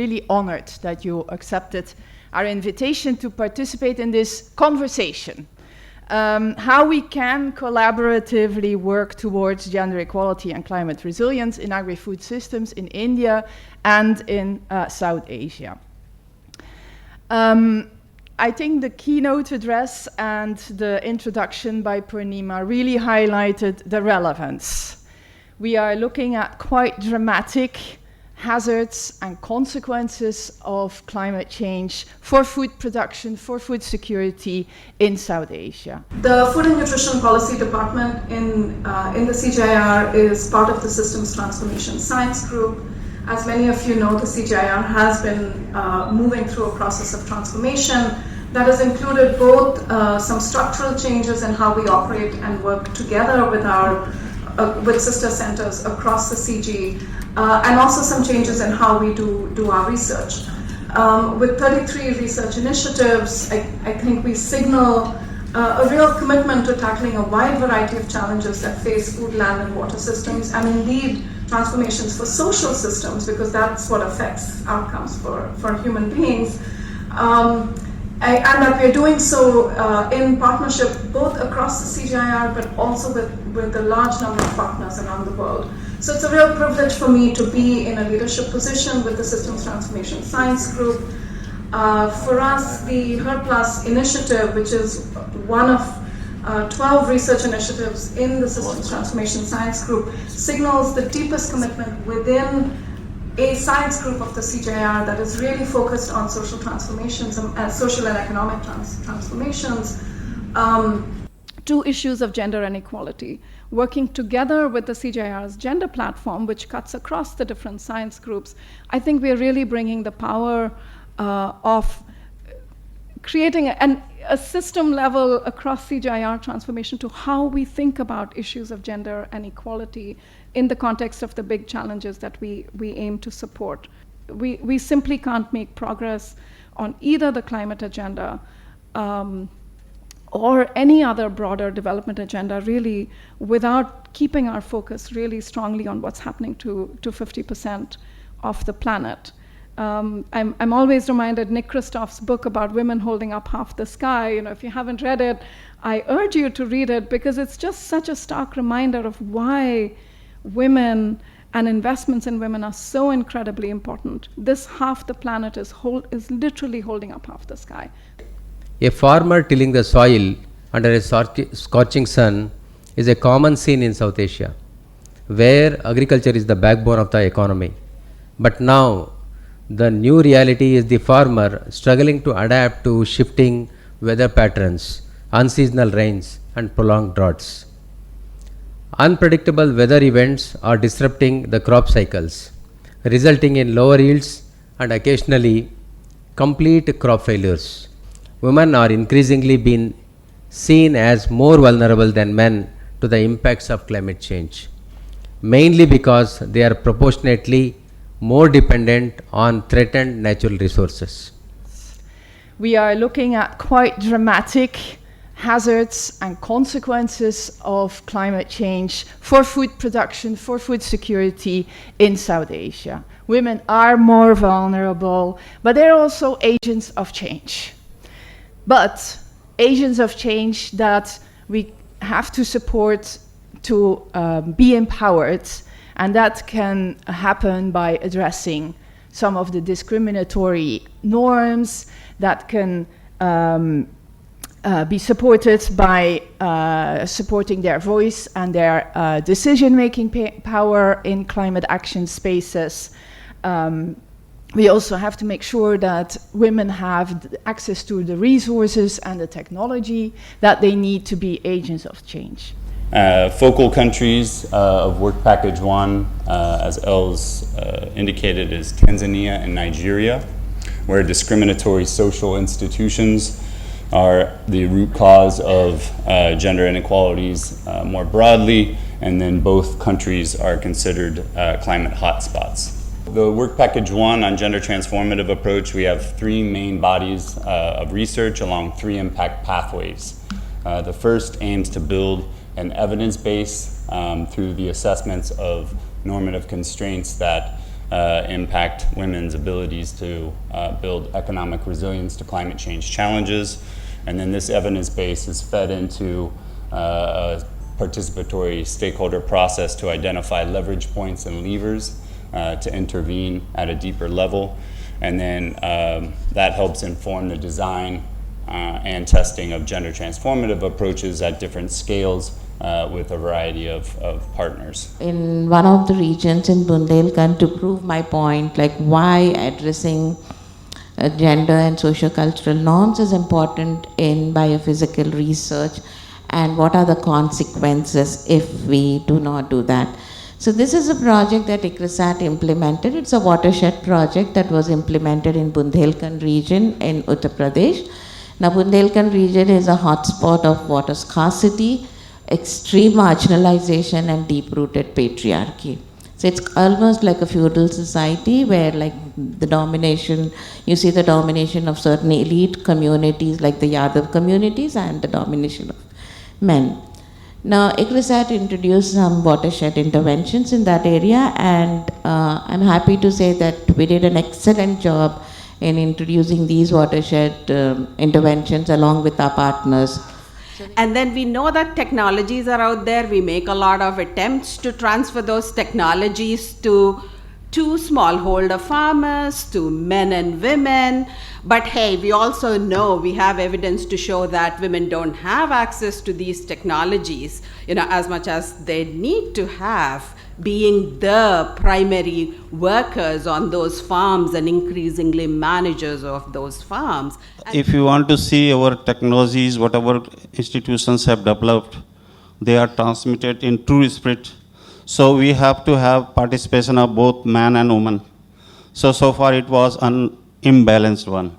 really honored that you accepted our invitation to participate in this conversation. How we can collaboratively work towards gender equality and climate resilience in agri-food systems in India and in South Asia. I think the keynote address and the introduction by Purnima really highlighted the relevance. We are looking at quite dramatic hazards and consequences of climate change for food production, for food security in South Asia. The Food and Nutrition Policy Department in the CGIAR is part of the Systems Transformation Science Group. As many of you know, the CGIAR has been moving through a process of transformation that has included both some structural changes in how we operate and work together with our with sister centers across the CG, and also some changes in how we do our research. With 33 research initiatives, I think we signal a real commitment to tackling a wide variety of challenges that face food, land, and water systems, and indeed transformations for social systems, because that's what affects outcomes for human beings. And that we're doing so in partnership both across the CGIAR, but also with a large number of partners around the world. So it's a real privilege for me to be in a leadership position with the Systems Transformation Science Group. For us, the HER+ initiative, which is one of 12 research initiatives in the Systems Transformation Science Group, signals the deepest commitment within a science group of the CGIAR that is really focused on social transformations and social and economic transformations. Two issues of gender inequality. Working together with the CGIAR's gender platform, which cuts across the different science groups, I think we're really bringing the power of creating a system level across CGIAR transformation to how we think about issues of gender and equality in the context of the big challenges that we aim to support. We simply can't make progress on either the climate agenda or any other broader development agenda really without keeping our focus really strongly on what's happening to 50% of the planet. I'm always reminded Nick Kristof's book about women holding up half the sky. You know, if you haven't read it, I urge you to read it, because it's just such a stark reminder of why women and investments in women are so incredibly important. This half the planet is literally holding up half the sky. A farmer tilling the soil under a scorching sun is a common scene in South Asia, where agriculture is the backbone of the economy. But now, the new reality is the farmer struggling to adapt to shifting weather patterns, unseasonal rains, and prolonged droughts. Unpredictable weather events are disrupting the crop cycles, resulting in lower yields and occasionally complete crop failures. Women are increasingly being seen as more vulnerable than men to the impacts of climate change, mainly because they are proportionately more dependent on threatened natural resources. We are looking at quite dramatic hazards and consequences of climate change for food production, for food security in South Asia. Women are more vulnerable, but they're also agents of change. But agents of change that we have to support to be empowered, and that can happen by addressing some of the discriminatory norms that can be supported by supporting their voice and their decision-making power in climate action spaces. We also have to make sure that women have access to the resources and the technology that they need to be agents of change. Focal countries of Work Package 1, as Els indicated, is Tanzania and Nigeria, where discriminatory social institutions are the root cause of gender inequalities more broadly, and then both countries are considered climate hotspots. The Work Package 1 on gender transformative approach, we have three main bodies of research along three impact pathways. The first aims to build an evidence base through the assessments of normative constraints that impact women's abilities to build economic resilience to climate change challenges. And then this evidence base is fed into a participatory stakeholder process to identify leverage points and levers to intervene at a deeper level. And then that helps inform the design and testing of gender transformative approaches at different scales with a variety of partners. In one of the regions in Bundelkhand, to prove my point, like why addressing gender and socio-cultural norms is important in biophysical research, and what are the consequences if we do not do that. So this is a project that ICRISAT implemented. It's a watershed project that was implemented in Bundelkhand region in Uttar Pradesh. Now Bundelkhand region is a hotspot of water scarcity, extreme marginalization and deep-rooted patriarchy. So it's almost like a feudal society where like the domination, you see the domination of certain elite communities like the Yadav communities and the domination of men. Now ICRISAT introduced some watershed interventions in that area, and I'm happy to say that we did an excellent job in introducing these watershed interventions along with our partners. And then we know that technologies are out there. We make a lot of attempts to transfer those technologies to smallholder farmers, to men and women. But hey, we also know, we have evidence to show that women don't have access to these technologies, as much as they need to have, being the primary workers on those farms and increasingly managers of those farms. If you want to see our technologies, whatever institutions have developed, they are transmitted in true spirit. So we have to have participation of both man and woman. So far it was an imbalanced one.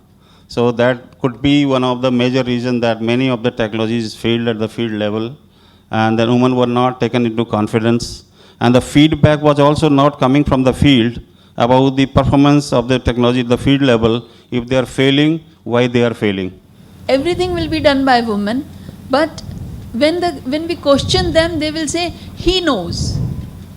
So that could be one of the major reasons that many of the technologies failed at the field level, and the women were not taken into confidence. And the feedback was also not coming from the field about the performance of the technology at the field level. If they are failing, why they are failing. Everything will be done by women, but when we question them, they will say, he knows.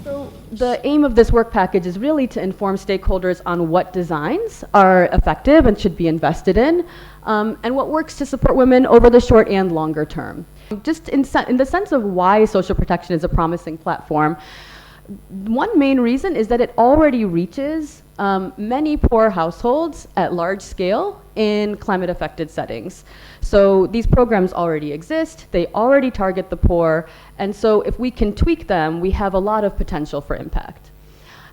So the aim of this work package is really to inform stakeholders on what designs are effective and should be invested in, and what works to support women over the short and longer term. Just in the sense of why social protection is a promising platform, one main reason is that it already reaches many poor households at large scale in climate affected settings. So these programs already exist, they already target the poor, and so if we can tweak them, we have a lot of potential for impact.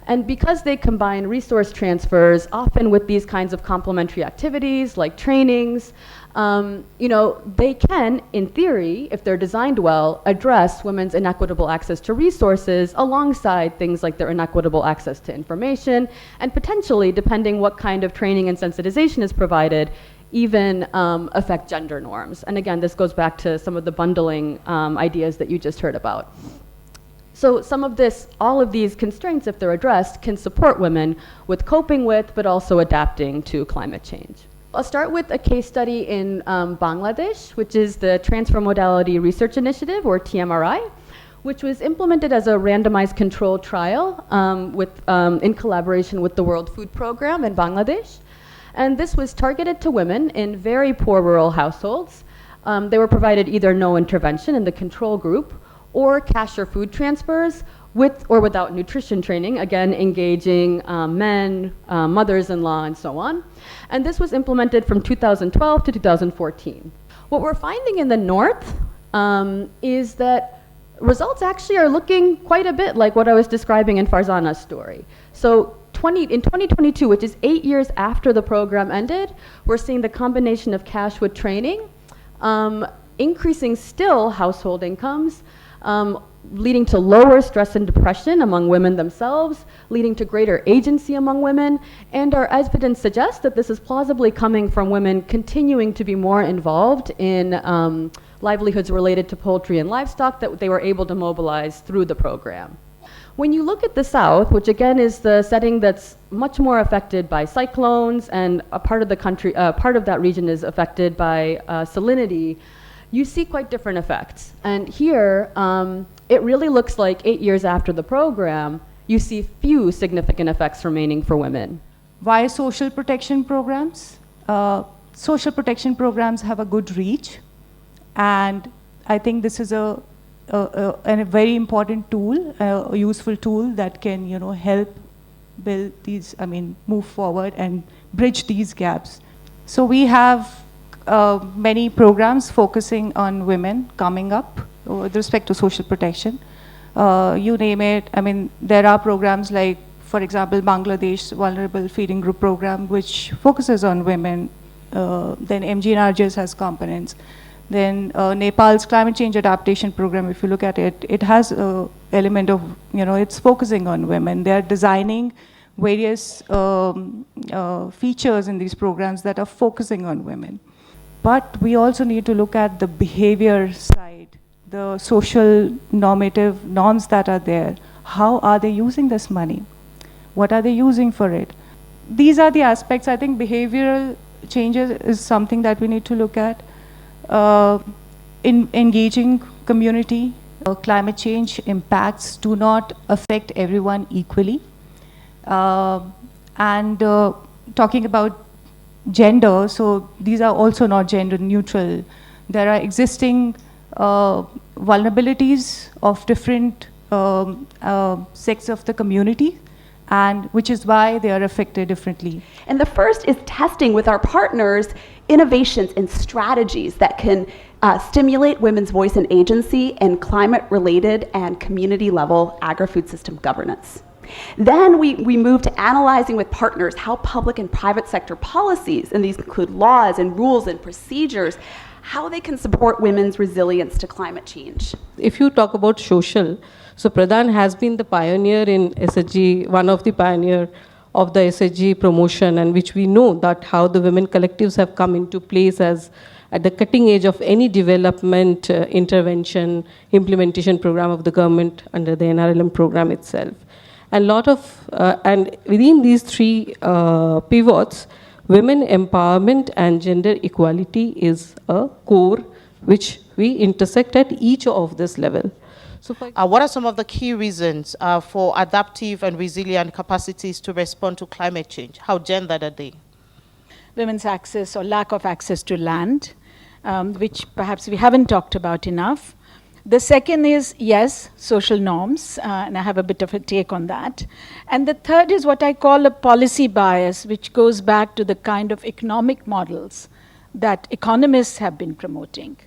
And because they combine resource transfers, often with these kinds of complementary activities like trainings, they can, in theory, if they're designed well, address women's inequitable access to resources alongside things like their inequitable access to information, and potentially, depending what kind of training and sensitization is provided, even affect gender norms. And again, this goes back to some of the bundling ideas that you just heard about. So all of these constraints, if they're addressed, can support women with coping with, but also adapting to climate change. I'll start with a case study in Bangladesh, which is the Transfer Modality Research Initiative, or TMRI, which was implemented as a randomized controlled trial in collaboration with the World Food Programme in Bangladesh. And this was targeted to women in very poor rural households. They were provided either no intervention in the control group, or cash or food transfers with or without nutrition training, again engaging men, mothers-in-law, and so on. And this was implemented from 2012 to 2014. What we're finding in the north is that results actually are looking quite a bit like what I was describing in Farzana's story. So in 2022, which is 8 years after the program ended, we're seeing the combination of cash with training, increasing still household incomes, leading to lower stress and depression among women themselves, leading to greater agency among women, and our evidence suggests that this is plausibly coming from women continuing to be more involved in livelihoods related to poultry and livestock that they were able to mobilize through the program. When you look at the South, which again is the setting that's much more affected by cyclones, and a part of the country, part of that region is affected by salinity, you see quite different effects. And here, it really looks like 8 years after the program, you see few significant effects remaining for women. Why social protection programs? Social protection programs have a good reach, and I think this is a very important tool, a useful tool that can, help build these, move forward and bridge these gaps. So we have many programs focusing on women coming up with respect to social protection. You name it. There are programs like, for example, Bangladesh Vulnerable Feeding Group program, which focuses on women. Then MGNRGS has components. Then Nepal's climate change adaptation program, if you look at it, it has an element of, it's focusing on women. They're designing various features in these programs that are focusing on women. But we also need to look at the behavior side, the social normative norms that are there. How are they using this money? What are they using for it? These are the aspects. I think behavioral changes is something that we need to look at. In engaging community, climate change impacts do not affect everyone equally. And talking about gender, so these are also not gender neutral. There are existing vulnerabilities of different sects of the community, and which is why they are affected differently. And the first is testing with our partners innovations and strategies that can stimulate women's voice and agency in climate-related and community-level agri-food system governance. Then we move to analyzing with partners how public and private sector policies, and these include laws and rules and procedures, how they can support women's resilience to climate change. If you talk about social, so Pradhan has been the pioneer in SHG, one of the pioneer of the SHG promotion, and which we know that how the women collectives have come into place as at the cutting edge of any development, intervention, implementation program of the government under the NRLM program itself. And and within these three pivots, women empowerment and gender equality is a core which we intersect at each of this level. So what are some of the key reasons for adaptive and resilient capacities to respond to climate change? How gendered are they? Women's access or lack of access to land, which perhaps we haven't talked about enough. The second is, yes, social norms, and I have a bit of a take on that. And the third is what I call a policy bias, which goes back to the kind of economic models that economists have been promoting.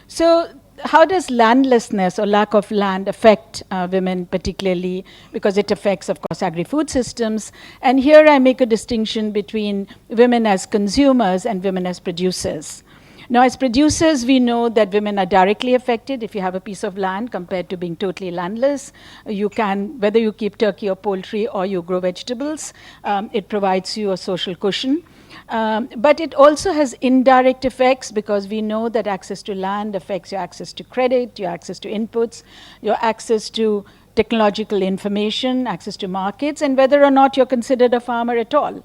So how does landlessness or lack of land affect women particularly? Because it affects, of course, agri-food systems. And here I make a distinction between women as consumers and women as producers. Now, as producers, we know that women are directly affected if you have a piece of land compared to being totally landless. You can, whether you keep turkey or poultry or you grow vegetables, it provides you a social cushion. But it also has indirect effects because we know that access to land affects your access to credit, your access to inputs, your access to technological information, access to markets, and whether or not you're considered a farmer at all.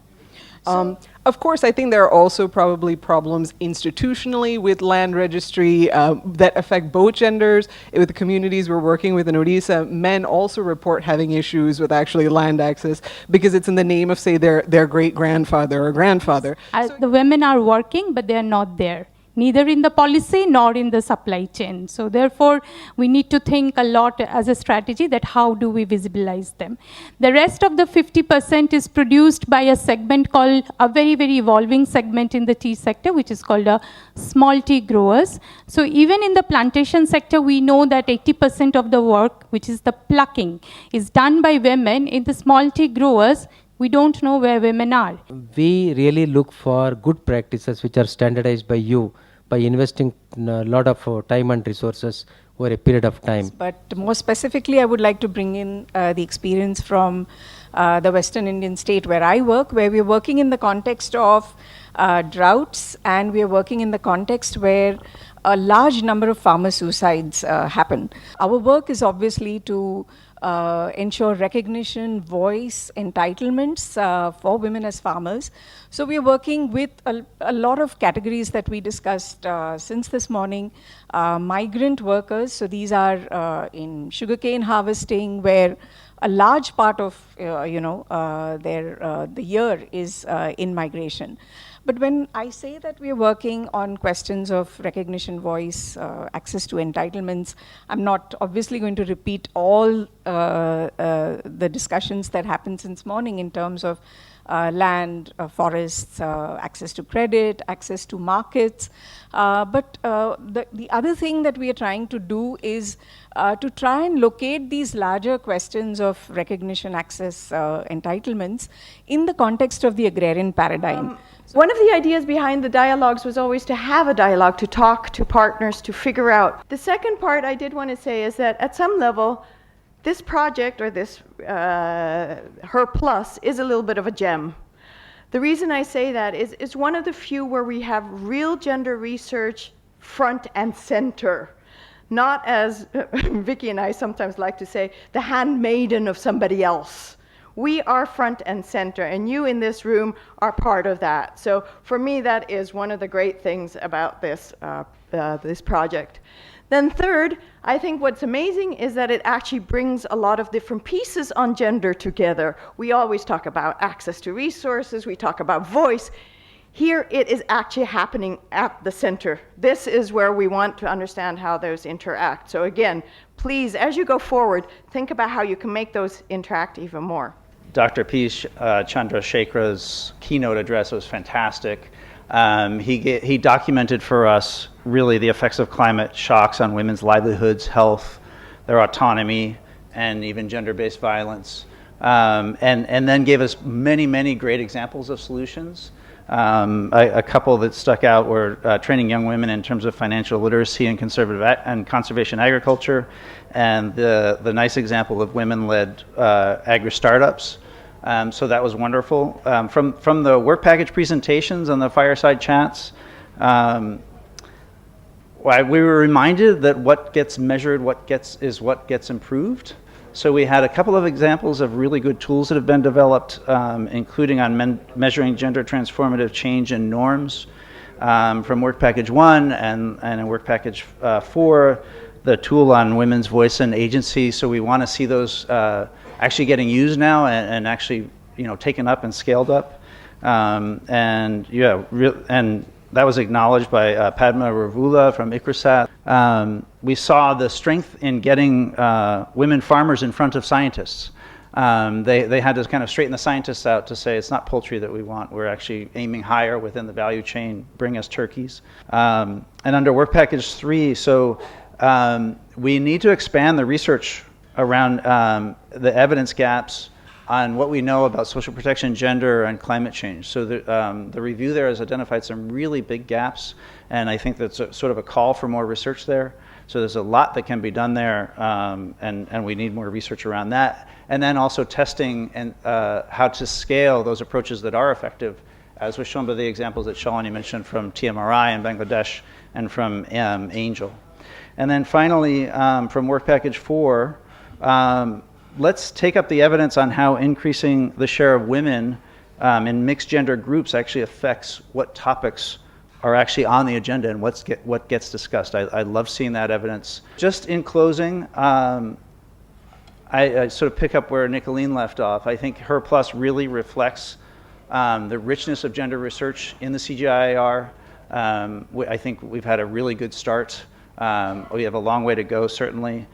Of course, I think there are also probably problems institutionally with land registry that affect both genders. With the communities we're working with in Odisha, men also report having issues with actually land access because it's in the name of, say, their great-grandfather or grandfather. The women are working, but they are not there, neither in the policy nor in the supply chain. So therefore, we need to think a lot as a strategy that how do we visibilize them. The rest of the 50% is produced by a segment called, a very, very evolving segment in the tea sector, which is called a small tea growers. So even in the plantation sector, we know that 80% of the work, which is the plucking, is done by women. In the small tea growers, we don't know where women are. We really look for good practices which are standardized by you by investing a lot of time and resources over a period of time. But more specifically, I would like to bring in the experience from the Western Indian state where I work, where we're working in the context of droughts, and we're working in the context where a large number of farmer suicides happen. Our work is obviously to ensure recognition, voice, entitlements for women as farmers. So we are working with a lot of categories that we discussed since this morning. Migrant workers, so these are in sugarcane harvesting, where a large part of the year is in migration. But when I say that we are working on questions of recognition, voice, access to entitlements, I'm not obviously going to repeat all the discussions that happened since morning in terms of land, forests, access to credit, access to markets. But the other thing that we are trying to do is to try and locate these larger questions of recognition, access, entitlements in the context of the agrarian paradigm. One of the ideas behind the dialogues was always to have a dialogue, to talk to partners, to figure out. The second part I did want to say is that at some level, this project, or this Her Plus, is a little bit of a gem. The reason I say that is it's one of the few where we have real gender research front and center. Not, as Vicky and I sometimes like to say, the handmaiden of somebody else. We are front and center, and you in this room are part of that. So for me, that is one of the great things about this, this project. Then third, I think what's amazing is that it actually brings a lot of different pieces on gender together. We always talk about access to resources, we talk about voice. Here it is actually happening at the center. This is where we want to understand how those interact. So again, please, as you go forward, think about how you can make those interact even more. Dr. P. Chandrasekhara's keynote address was fantastic. He documented for us really the effects of climate shocks on women's livelihoods, health, their autonomy, and even gender-based violence. And then gave us many, many great examples of solutions. A couple that stuck out were training young women in terms of financial literacy and conservation agriculture, and the nice example of women-led agri-startups. So that was wonderful. From the work package presentations and the fireside chats, we were reminded that what gets measured, is what gets improved. So we had a couple of examples of really good tools that have been developed, including on measuring gender transformative change in norms from Work Package 1 and in Work Package 4, the tool on women's voice and agency. So we want to see those actually getting used now and actually taken up and scaled up. And that was acknowledged by Padma Ravula from ICRISAT. We saw the strength in getting women farmers in front of scientists. They had to kind of straighten the scientists out to say, it's not poultry that we want, we're actually aiming higher within the value chain, bring us turkeys. And under Work Package 3, so we need to expand the research around the evidence gaps on what we know about social protection, gender, and climate change. So the review there has identified some really big gaps, and I think that's sort of a call for more research there. So there's a lot that can be done there, and we need more research around that. And then also testing and how to scale those approaches that are effective, as was shown by the examples that Shalini mentioned from TMRI in Bangladesh and from Angel. And then finally, from Work Package 4, let's take up the evidence on how increasing the share of women in mixed gender groups actually affects what topics are actually on the agenda and what gets discussed. I love seeing that evidence. Just in closing, I sort of pick up where Nicolene left off. I think Her Plus really reflects the richness of gender research in the CGIAR. I think we've had a really good start. We have a long way to go, certainly.